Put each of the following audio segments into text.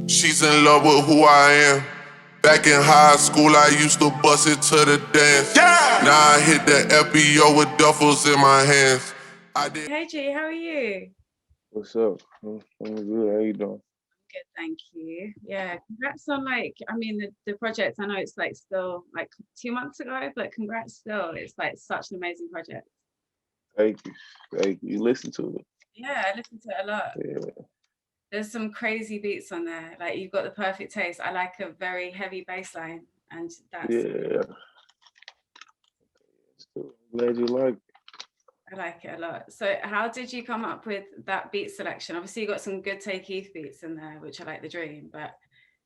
She's in love with who I am. Back in high school, I used to bust it to the dance. Yeah! Now I hit the FBO with duffels in my hands. I did. Hey G, how are you? What's up? I'm good. How you doing? Good, thank you. Yeah, congrats on the project. I know it's like still like 2 months ago, but congrats still. It's like such an amazing project. Thank you. Thank you. You listen to it. Yeah, I listen to it a lot. Yeah. There's some crazy beats on there. Like you've got the perfect taste. I like a very heavy bass line, and that's Yeah. So glad you like it. I like it a lot. So how did you come up with that beat selection? Obviously you got some good Take Keith beats in there, which I like the dream, but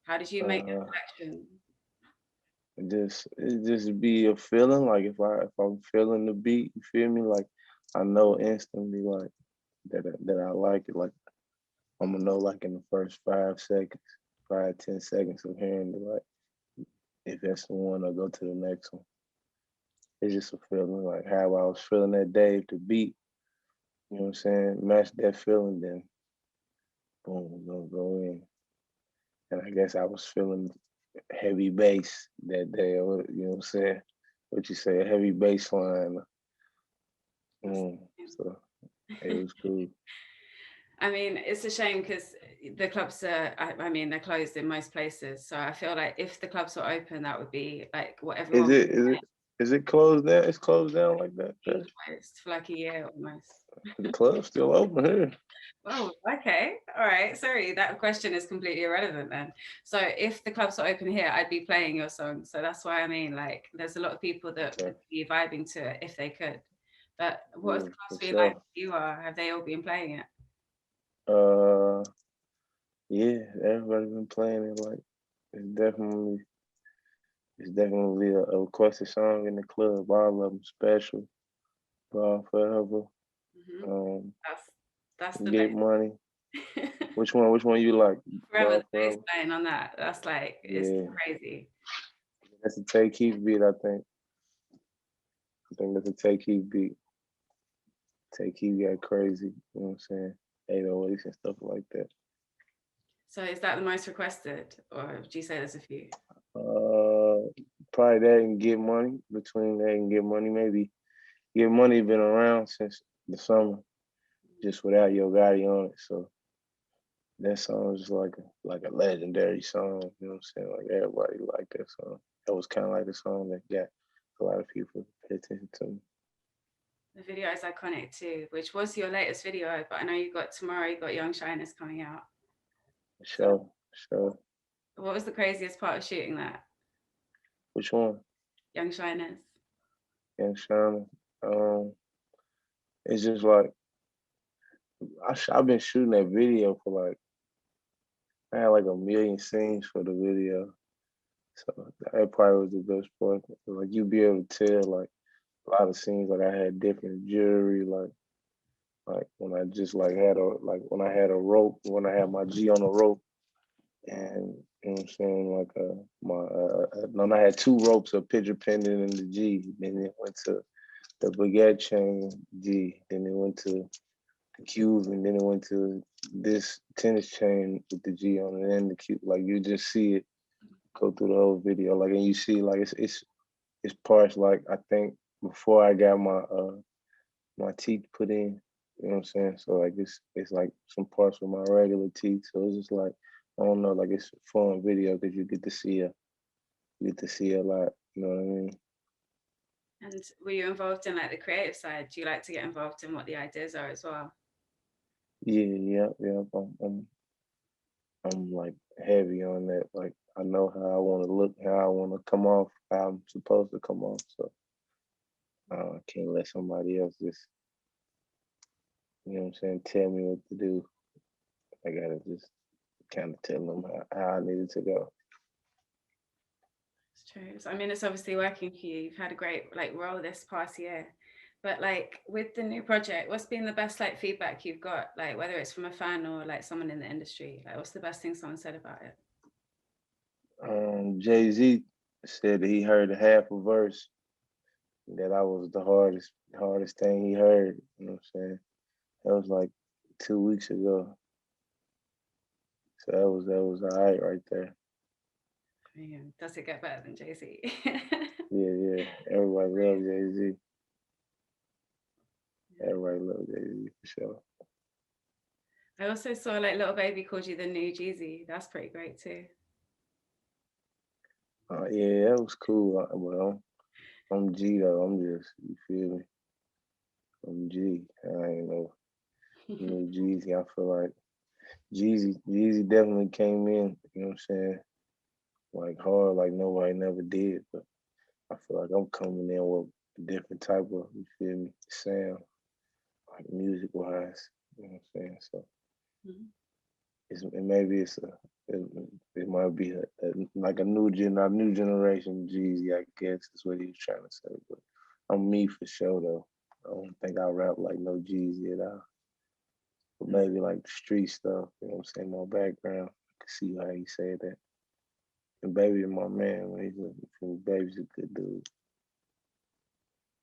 how did you make Uh, the selection? it just be a feeling. Like if I'm feeling the beat, you feel me? Like I know instantly like that I like it. Like I'm gonna know like in the first 5 seconds, 5, 10 seconds of hearing it. Like if that's the one, I'll go to the next one. It's just a feeling like how I was feeling that day. If the beat, you know what I'm saying, match that feeling, then boom, we're gonna go in. And I guess I was feeling heavy bass that day, or you know what I'm saying? What you say, a heavy bass line. That's So it was cool. I mean, it's a shame because the clubs are, I mean, they're closed in most places. So I feel like if the clubs were open, that would be like what Is everyone it is it is it closed down? It's closed down like that? been closed for like a year almost. The club's still open here. Oh, okay. All right. Sorry, that question is completely irrelevant then. So if the clubs are open here, I'd be playing your song. So that's why I mean, like, there's a lot of people that Okay. would be vibing to it if they could. But what has the Yeah, clubs for been like sure. for you are? Have they all been playing it? Uh yeah, everybody's been playing it like it's definitely it's definitely a requested song in the club. All of them special. Gone forever. Hmm. Um, That's the Get money. best. Which one you like? Forever, Gone the bass forever. line on that. That's like it's Yeah, crazy. that's a Take Keith beat. I think that's a Take Keith beat. Take Keith got crazy. You know what I'm saying? 808s and stuff like that. So is that the most requested, or do you say there's a few? Uh, Probably that and Get Money. Between that and Get Money, maybe Get Money been around since the summer, just without Yo Gotti on it. So that song is like a legendary song. You know what I'm saying? Like everybody liked that song. That was kind of like the song that got a lot of people to pay attention to me. The video is iconic too, which was your latest video, but I know you got tomorrow. You got Young Shiners coming out. So So what was the craziest part of shooting that which one? Young Shiners? Young Shana. Um, it's just like I've been shooting that video for like I had like a million scenes for the video, so that probably was the best part. Like you be able to tell like a lot of scenes. Like I had different jewelry, like when I just like when I had a rope, when I had my G on the rope, and you know what I'm saying, like then I had two ropes, a picture pendant and the G. Then it went to the baguette chain G. Then it went to the cube, and then it went to this tennis chain with the G on it and the cube. Like you just see it go through the whole video, like and you see like it's parts like I think before I got my teeth put in. You know what I'm saying? So like it's like some parts with my regular teeth. So it's just like I don't know, like it's a fun video because you get to see a lot. You know what I mean? And were you involved in like the creative side? Do you like to get involved in what the ideas are as well? Yeah. I'm like heavy on that. Like I know how I want to look, how I want to come off, how I'm supposed to come off. So I can't let somebody else just you know what I'm saying tell me what to do. I gotta just kind of tell them how I need it to go. It's true. So, I mean, it's obviously working for you. You've had a great like role this past year. But like with the new project, what's been the best like feedback you've got? Like whether it's from a fan or like someone in the industry? Like what's the best thing someone said about it? Jay-Z said that he heard half a verse, that I was the hardest thing he heard. You know what I'm saying? That was like 2 weeks ago. So that was all right there. Yeah. Does it get better than Jay-Z? Yeah. Everybody loves Jay-Z. Everybody loves Jay-Z for sure. I also saw like Little Baby called you the new Jeezy. That's pretty great too. Yeah, that was cool. Well, I'm G though. I'm just, you feel me? I'm G. I ain't no new Jeezy. I feel like Jeezy definitely came in, you know what I'm saying? Like hard, like nobody never did. But I feel like I'm coming in with a different type of, you feel me, sound, like music wise. You know what I'm saying? So maybe it might be like a new generation Jeezy, I guess is what he was trying to say. But I'm me for sure though. I don't think I rap like no Jeezy at all. But maybe like the street stuff, you know what I'm saying, my background. I can see how he said that. And Baby is my man, man. Baby's a good dude.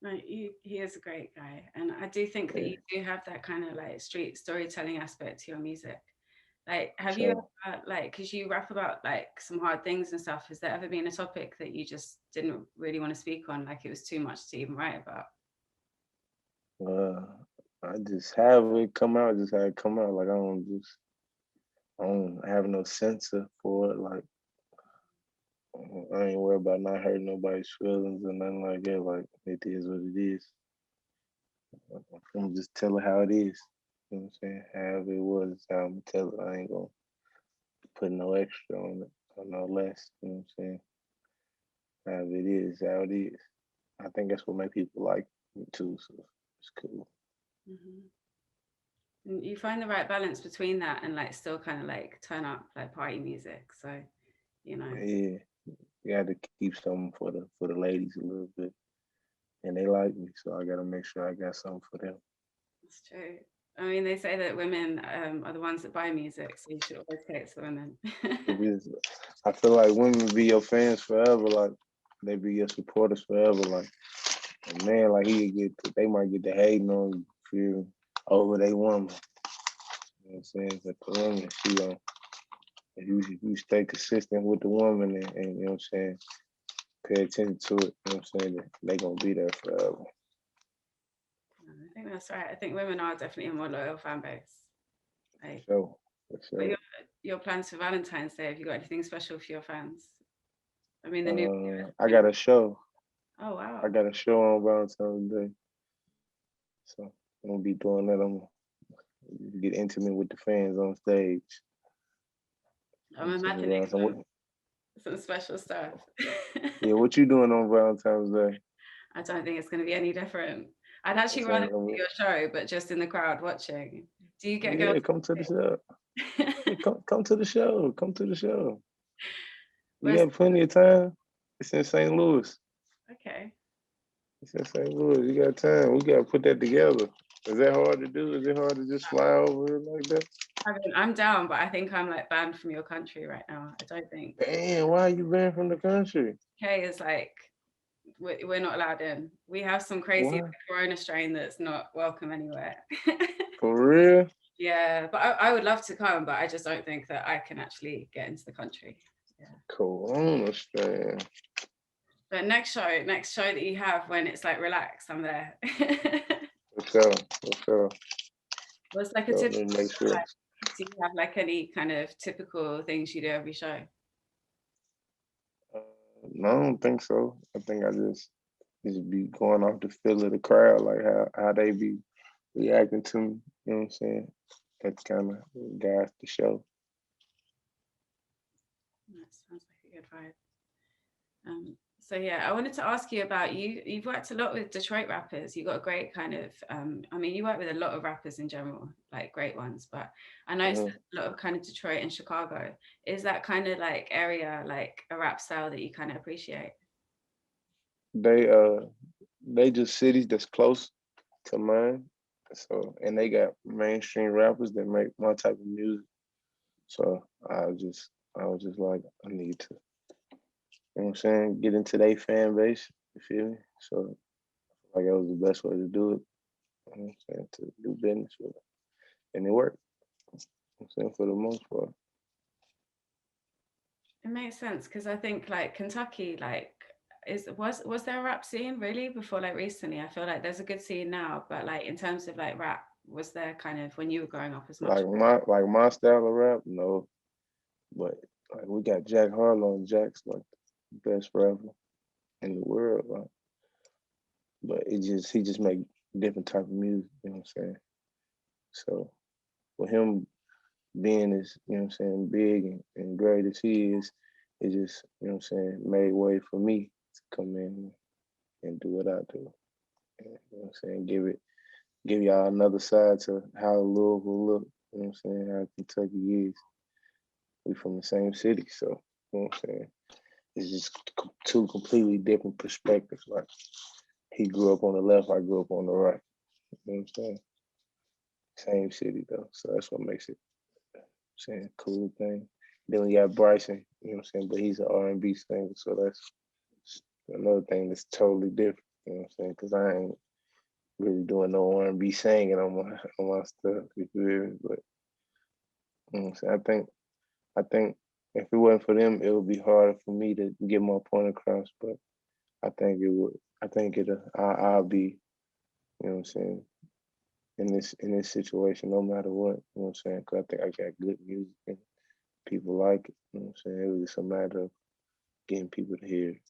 No, he is a great guy, and I do think that Yeah, you do have that kind of like street storytelling aspect to your music. Like, have you sure. ever like, because you rap about like some hard things and stuff, has there ever been a topic that you just didn't really want to speak on, like it was too much to even write about? I just have it come out, just have it come out. Like I don't have no censor for it. Like I ain't worried about not hurting nobody's feelings or nothing like that. Like it is what it is. I'm just telling how it is. You know what I'm saying? However it was, how I'm telling. I ain't gonna put no extra on it or no less. You know what I'm saying? However it is, how it is. I think that's what make people like me too. So it's cool. Hmm. And you find the right balance between that and like still kind of like turn up like party music. So, you know, Yeah, you got to keep something for the ladies a little bit, and they like me, so I got to make sure I got something for them. it's true. I mean, they say that women are the ones that buy music, so you should always say it's the women. It is. I feel like women be your fans forever. Like they be your supporters forever. Like a man, like they might get the hating on you, feel me, over they woman. You know what I'm saying? But the woman, she if you stay consistent with the woman and you know what I'm saying, pay attention to it, you know what I'm saying, they gonna be there forever. I think that's right. I think women are definitely a more loyal fan base. For Like, sure. For but sure. your plans for Valentine's Day, have you got anything special for your fans? I mean, the new. I got a show. Oh, I wow. got a show on Valentine's Day. So I'm gonna be doing that. I'm gonna get intimate with the fans on stage. I'm Intimate imagining around some special stuff. Yeah, what you doing on Valentine's Day? I don't think it's going to be any different. I'd actually It's rather ain't gonna do be, your show, but just in the crowd watching. Do you get girls? yeah, come to the show. Yeah, come to the show. Come to the show. You Where's, got plenty of time. It's in St. Louis. okay. It's in St. Louis. You got time. We gotta put that together. Is that hard to do? Is it hard to just fly over here like that? I mean, I'm down, but I think I'm like banned from your country right now. I don't think Damn, why you banned from the country? UK is like we're not allowed in. We have some crazy Why? like, Corona strain that's not welcome anywhere. For real? Yeah, but I would love to come, but I just don't think that I can actually get into the country. Yeah. Corona strain. But next show that you have when it's like relaxed, I'm there. For sure. For sure. What's like a So let typical me make show sure. like? Do you have like any kind of typical things you do every show? Uh, no, I don't think so. I think I just be going off the feel of the crowd, like how they be reacting to me. You know what I'm saying? That kind of guides the show. That sounds like a good vibe. So yeah, I wanted to ask you about you. You've worked a lot with Detroit rappers. You got a great kind of. I mean, you work with a lot of rappers in general, like great ones. But I know it's Mhm. a lot of kind of Detroit and Chicago. Is that kind of like area like a rap style that you kind of appreciate? They they just cities that's close to mine. So and they got mainstream rappers that make my type of music. So I was just like I need to, you know what I'm saying, get into their fan base. You feel me? So like that was the best way to do it. You know what I'm saying, to do business with it. And it worked. You know what I'm saying, for the most part. It makes sense because I think like Kentucky, like was there a rap scene really before like recently? I feel like there's a good scene now, but like in terms of like rap, was there kind of when you were growing up as much? Like my style of rap, no. But like we got Jack Harlow, and Jack's like the best rapper in the world. Like, but he just make different type of music, you know what I'm saying? So for him being as, you know what I'm saying, big and great as he is, it just, you know what I'm saying, made way for me to come in and do what I do. And, you know what I'm saying, give y'all another side to how Louisville look, you know what I'm saying, how Kentucky is. We from the same city, so you know what I'm saying. It's just two completely different perspectives. Like he grew up on the left, I grew up on the right. You know what I'm saying? Same city though, so that's what makes it, saying, cool thing. Then we got Bryson, you know what I'm saying, but he's an R&B singer, so that's another thing that's totally different. You know what I'm saying? Because I ain't really doing no R&B singing on my stuff. You feel me? But you know what I'm saying, I think if it wasn't for them, it would be harder for me to get my point across. But I think it would. I think I'll be, you know what I'm saying, in this situation, no matter what. You know what I'm saying? Because I think I got good music and people like it. You know what I'm saying? It was just a matter of getting people to hear it.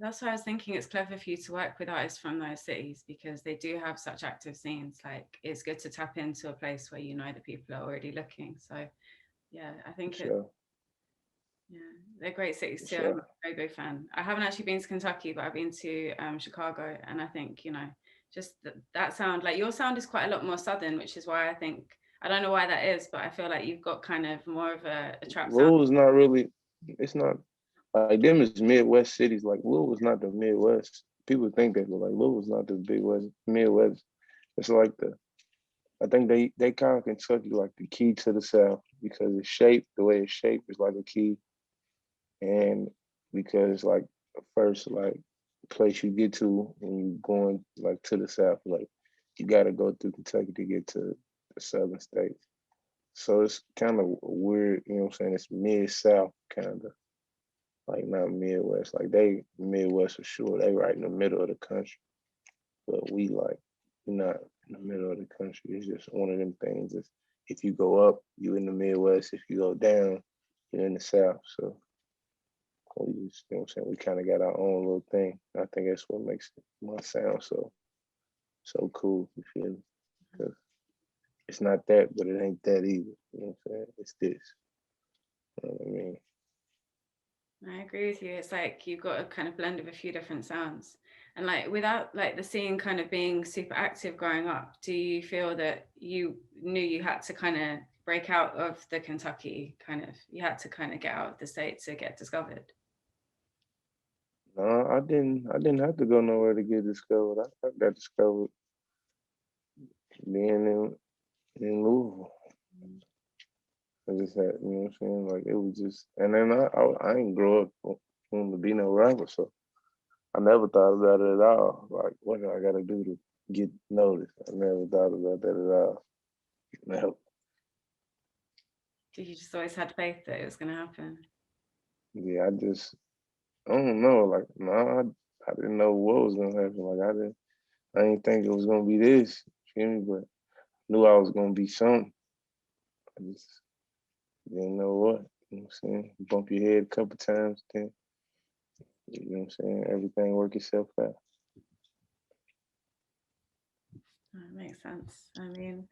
That's why I was thinking it's clever for you to work with artists from those cities because they do have such active scenes. Like it's good to tap into a place where you know the people are already looking. So yeah, I For think it. sure. Yeah, they're great cities For too. I'm a sure. very big fan. I haven't actually been to Kentucky, but I've been to Chicago, and I think just that sound like your sound is quite a lot more southern, which is why I think I don't know why that is, but I feel like you've got kind of more of a trap sound. Louisville's not really. It's not like them is Midwest cities. Like Louisville's not the Midwest. People think that, but like Louisville's not the big West Midwest. It's like I think they count Kentucky like the key to the South because it's shaped the way it's shaped is like a key, and because like the first like place you get to when you going like to the South, like you got to go through Kentucky to get to the southern states. So it's kind of weird, you know what I'm saying? It's mid South kind of, like not Midwest. Like they Midwest for sure. They right in the middle of the country. But we like we're not in the middle of the country. It's just one of them things. Is if you go up, you in the Midwest. If you go down, you're in the South. So we just, you know what I'm saying, we kind of got our own little thing. I think that's what makes my sound so cool. You feel me? Because it's not that, but it ain't that either. You know what I'm saying? It's this. You know what I mean? I agree with you. It's like you've got a kind of blend of a few different sounds. And like without like the scene kind of being super active growing up, do you feel that you knew you had to kind of break out of the Kentucky kind of, you had to kind of get out of the state to get discovered? No, I didn't have to go nowhere to get discovered. I got discovered being in Louisville. I just had, you know what I'm saying? Like it was just, and then I didn't grow up wanting to be no rapper, so I never thought about it at all. Like what do I got to do to get noticed? I never thought about that at all. Never. Did you just always had faith that it was going to happen? Yeah, I don't know. Like no, I didn't know what was gonna happen. Like I didn't think it was gonna be this. You feel me? But knew I was gonna be something. I just didn't know what. You know what I'm saying? Bump your head a couple times, then you know what I'm saying? Everything work itself out. That makes sense. I mean,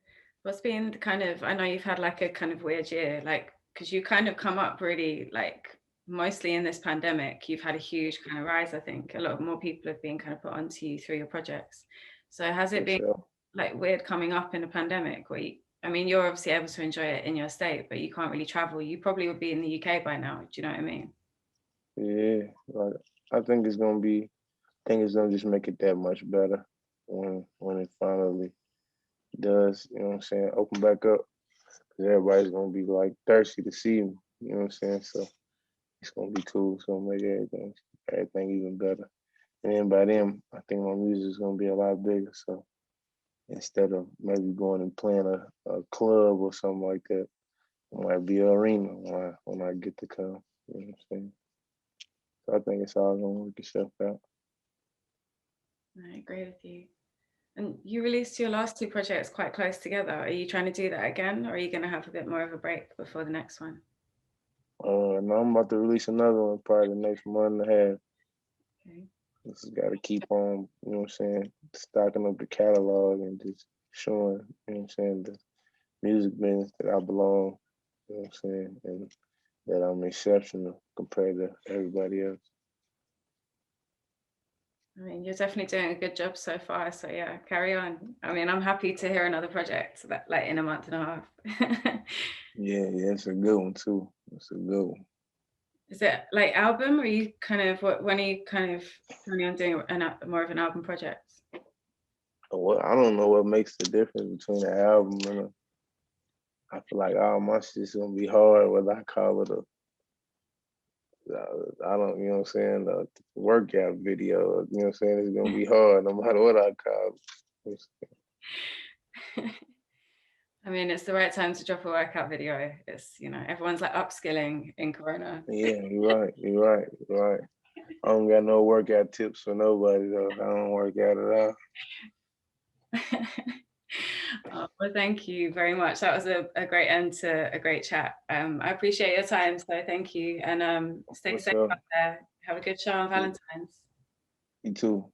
what's been the kind of, I know you've had like a kind of weird year, like, because you kind of come up really like mostly in this pandemic, you've had a huge kind of rise, I think. A lot more people have been kind of put onto you through your projects. So has it For been sure. like weird coming up in a pandemic where I mean, you're obviously able to enjoy it in your state, but you can't really travel. You probably would be in the UK by now. Do you know what I mean? Yeah. Like I think I think it's gonna just make it that much better when it finally does, you know what I'm saying, open back up. Cause everybody's gonna be like thirsty to see me. You know what I'm saying? So it's gonna be cool. It's gonna make everything even better. And then by then, I think my music is gonna be a lot bigger. So instead of maybe going and playing a club or something like that, might be an arena when I get to come. You know what I'm saying? So I think it's all gonna work itself out. I agree with you. And you released your last two projects quite close together. Are you trying to do that again, or are you going to have a bit more of a break before the next one? No, I'm about to release another one probably the next month and a half. Okay. Just got to keep on, you know what I'm saying, stocking up the catalog and just showing, you know what I'm saying, the music business that I belong, you know what I'm saying, and that I'm exceptional compared to everybody else. I mean, you're definitely doing a good job so far. So yeah, carry on. I mean, I'm happy to hear another project that like in a month and a half. Yeah, it's a good one too. It's a good one. Is it like album, or are you kind of when are you kind of planning on doing more of an album project? Well, I don't know what makes the difference between an album and I feel like all my shit's gonna be hard, whether I call it I don't, you know what I'm saying, the workout video, you know what I'm saying, it's gonna be hard no matter what I call it. I mean, it's the right time to drop a workout video. It's, you know, everyone's like upskilling in Corona. Yeah, you're right. I don't got no workout tips for nobody though. I don't work out at all. Oh, well, thank you very much. That was a great end to a great chat. I appreciate your time, so thank you. And stay safe out there. Have a good show on Valentine's. You too.